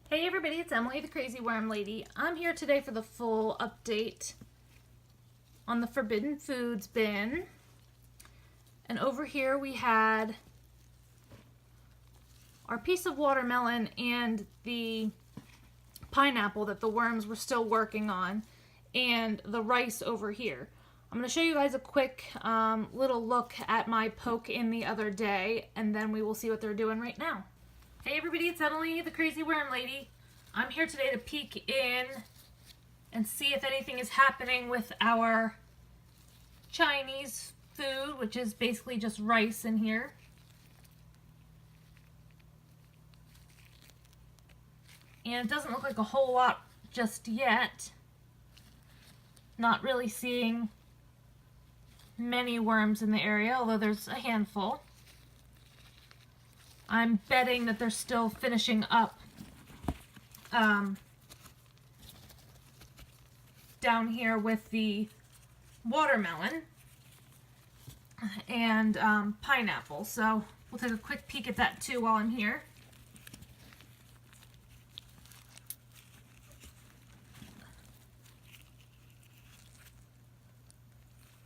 Hey everybody, it's Emily, the Crazy Worm Lady. I'm here today for the full update on the Forbidden Foods bin. And over here we had our piece of watermelon and the pineapple that the worms were still working on, and the rice over here. I'm going to show you guys a quick little look at my poke in the other day, and then we will see what they're doing right now. Hey everybody, it's Emily, the Crazy Worm Lady. I'm here today to peek in and see if anything is happening with our Chinese food, which is basically just rice in here. And it doesn't look like a whole lot just yet. Not really seeing many worms in the area, although there's a handful. I'm betting that they're still finishing up down here with the watermelon and pineapple. So we'll take a quick peek at that too while I'm here.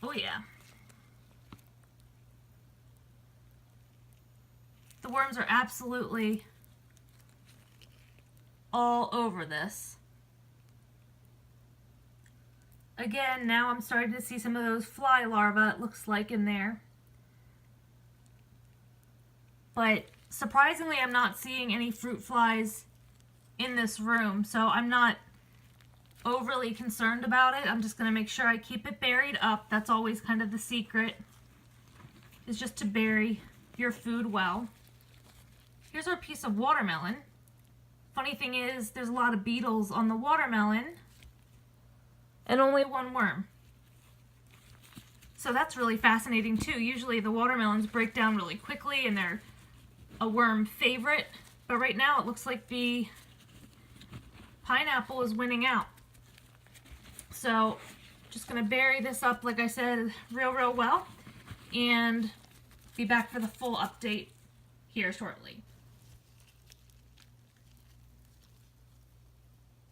Oh yeah. The worms are absolutely all over this. Again, now I'm starting to see some of those fly larvae, it looks like, in there. But surprisingly, I'm not seeing any fruit flies in this room, so I'm not overly concerned about it. I'm just going to make sure I keep it buried up. That's always kind of the secret, is just to bury your food well. Here's our piece of watermelon. Funny thing is, there's a lot of beetles on the watermelon and only one worm. So that's really fascinating too. Usually the watermelons break down really quickly and they're a worm favorite, but right now it looks like the pineapple is winning out. So just gonna bury this up, like I said, real well, and be back for the full update here shortly.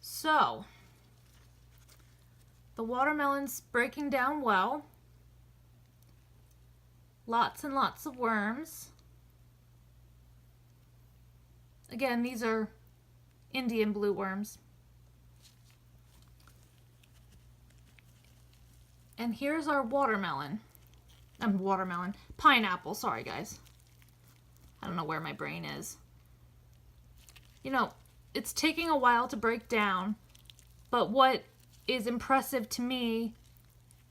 So, the watermelon's breaking down well. Lots and lots of worms. Again, these are Indian blue worms. And here's our pineapple, sorry guys. I don't know where my brain is. You know, it's taking a while to break down, but what is impressive to me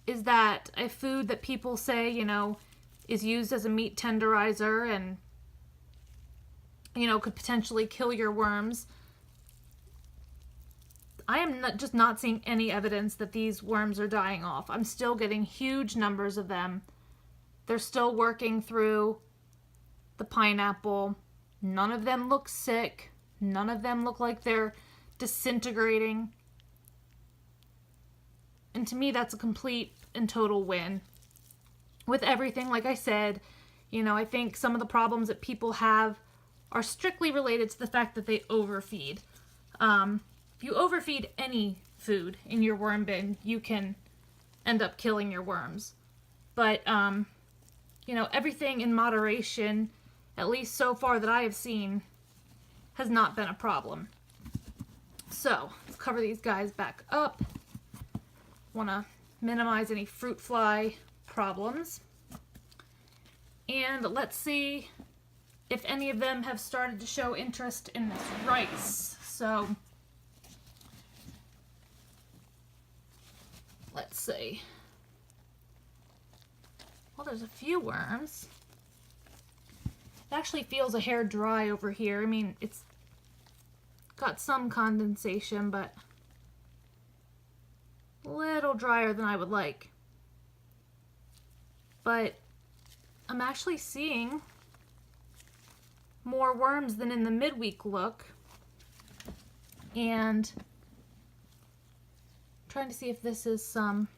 is that a food that people say, you know, is used as a meat tenderizer and, you know, could potentially kill your worms. I am just not seeing any evidence that these worms are dying off. I'm still getting huge numbers of them. They're still working through the pineapple. None of them look sick. None of them look like they're disintegrating. And to me, that's a complete and total win. With everything, like I said, you know, I think some of the problems that people have are strictly related to the fact that they overfeed. If you overfeed any food in your worm bin, you can end up killing your worms. But, you know, everything in moderation, at least so far that I have seen, has not been a problem. So, let's cover these guys back up. Want to minimize any fruit fly problems. And let's see if any of them have started to show interest in this rice. So, let's see. Well, there's a few worms. It actually feels a hair dry over here. I mean, it's got some condensation, but a little drier than I would like. But I'm actually seeing more worms than in the midweek look. And I'm trying to see if this is some...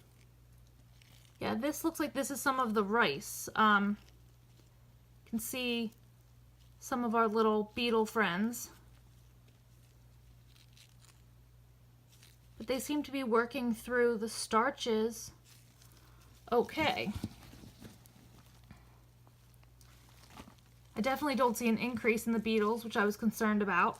Yeah, this looks like this is some of the rice. You can see some of our little beetle friends. but they seem to be working through the starches okay. I definitely don't see an increase in the beetles, which I was concerned about.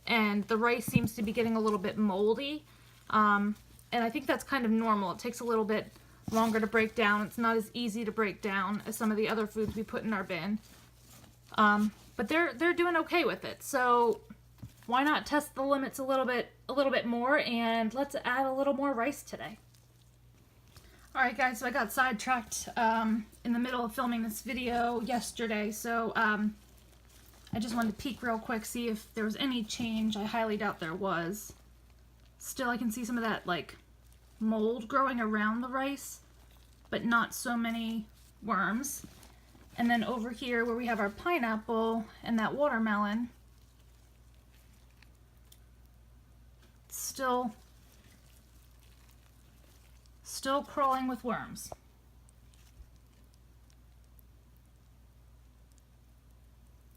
And the rice seems to be getting a little bit moldy. And I think that's kind of normal. It takes a little bit longer to break down. It's not as easy to break down as some of the other foods we put in our bin. But they're doing okay with it. So why not test the limits a little bit more, and let's add a little more rice today. Alright guys, so I got sidetracked in the middle of filming this video yesterday, so I just wanted to peek real quick, see if there was any change. I highly doubt there was. Still, I can see some of that like mold growing around the rice, but not so many worms. And then over here where we have our pineapple and that watermelon, still crawling with worms.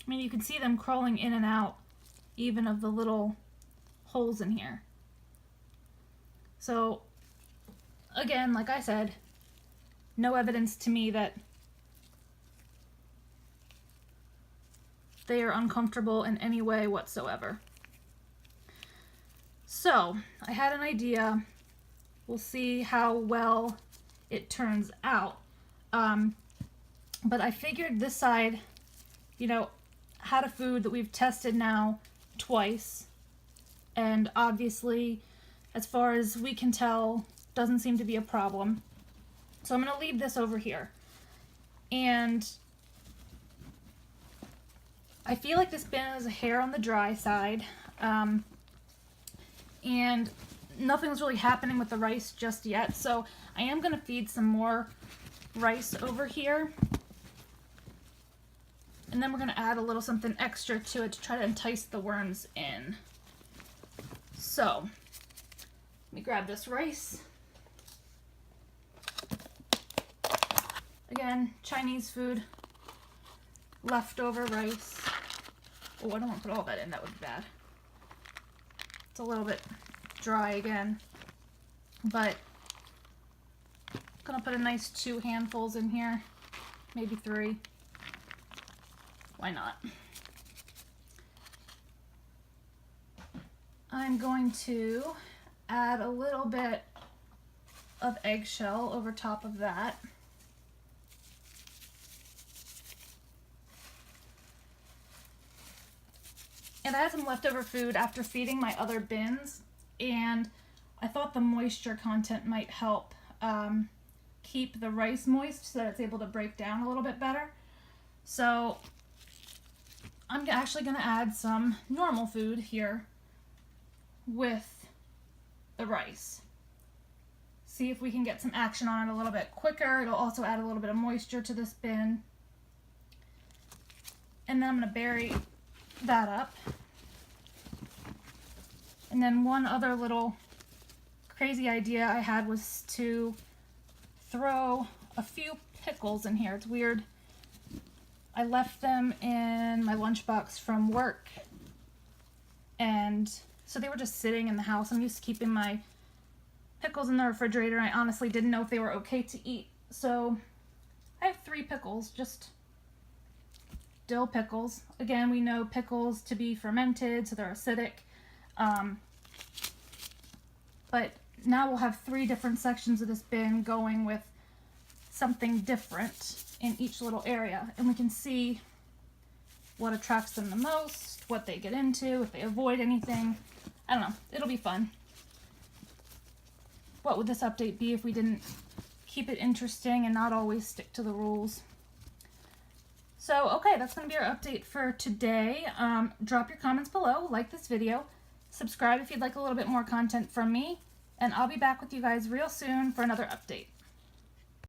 I mean, you can see them crawling in and out even of the little holes in here. So again, like I said, no evidence to me that they are uncomfortable in any way whatsoever. So I had an idea. We'll see how well it turns out. But I figured this side, you know, had a food that we've tested now twice, and obviously, as far as we can tell, doesn't seem to be a problem. So I'm going to leave this over here. And I feel like this bin is a hair on the dry side. And nothing's really happening with the rice just yet, so I am going to feed some more rice over here. And then we're going to add a little something extra to it to try to entice the worms in. So, let me grab this rice. Again, Chinese food, leftover rice. Oh, I don't want to put all that in, that would be bad. It's a little bit dry again, but I'm gonna put a nice 2 handfuls in here, maybe 3. Why not? I'm going to add a little bit of eggshell over top of that. And I had some leftover food after feeding my other bins, and I thought the moisture content might help keep the rice moist so that it's able to break down a little bit better. So I'm actually going to add some normal food here with the rice. See if we can get some action on it a little bit quicker. It'll also add a little bit of moisture to this bin. And then I'm going to bury that up. And then one other little crazy idea I had was to throw a few pickles in here. It's weird. I left them in my lunchbox from work, and so they were just sitting in the house. I'm used to keeping my pickles in the refrigerator. I honestly didn't know if they were okay to eat. So I have 3 pickles, just dill pickles. Again, we know pickles to be fermented, so they're acidic. But now we'll have 3 different sections of this bin going with something different in each little area, and we can see what attracts them the most, what they get into, if they avoid anything. I don't know, it'll be fun. What would this update be if we didn't keep it interesting and not always stick to the rules? So, okay, that's going to be our update for today. Drop your comments below, like this video, subscribe if you'd like a little bit more content from me, and I'll be back with you guys real soon for another update.